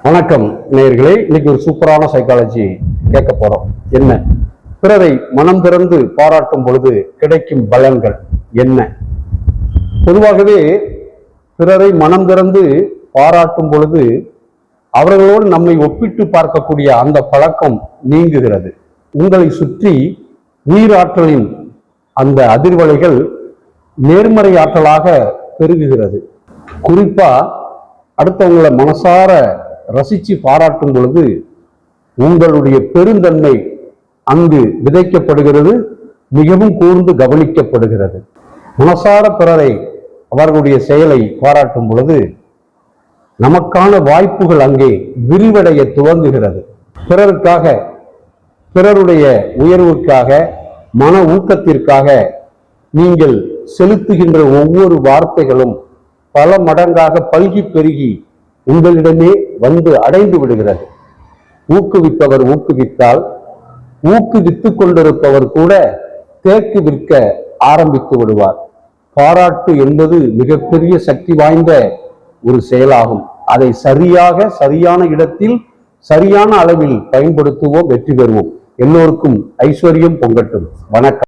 வணக்கம் நேயர்களே. இன்னைக்கு ஒரு சூப்பரான சைக்காலஜி கேட்க போறோம். என்ன? பிறரை மனம் திறந்து பாராட்டும் பொழுது கிடைக்கும் பலன்கள் என்ன? பொதுவாகவே பிறரை மனம் திறந்து பாராட்டும் பொழுது அவர்களோடு நம்மை ஒப்பிட்டு பார்க்கக்கூடிய அந்த பழக்கம் நீங்குகிறது. உங்களை சுற்றி உயிராற்றலின் அந்த அதிர்வலைகள் நேர்மறை ஆற்றலாக பெருகுகிறது. குறிப்பா அடுத்தவங்களை மனசார ரசிச்சு பாராட்டும் பொழுது உங்களுடைய பெருந்தன்மை அங்கு விதைக்கப்படுகிறது, மிகவும் கூர்ந்து கவனிக்கப்படுகிறது. மனசார பிறரை அவர்களுடைய செயலை பாராட்டும் பொழுது நமக்கான வாய்ப்புகள் அங்கே விரிவடைய துவங்குகிறது. பிறருக்காக, பிறருடைய உயர்வுக்காக, மன ஊக்கத்திற்காக நீங்கள் செலுத்துகின்ற ஒவ்வொரு வார்த்தைகளும் பல மடங்காக பல்கி பெருகி உங்களிடமே வந்து அடைந்து விடுகிறது. ஊக்குவிப்பவர் ஊக்குவித்தால் ஊக்குவித்து கொண்டிருப்பவர் கூட தேக்கு விற்க ஆரம்பித்து விடுவார். பாராட்டு என்பது மிகப்பெரிய சக்தி வாய்ந்த ஒரு செயலாகும். அதை சரியான இடத்தில் சரியான அளவில் பயன்படுத்துவோம், வெற்றி பெறுவோம். எல்லோருக்கும் ஐஸ்வர்யம் பொங்கட்டும். வணக்கம்.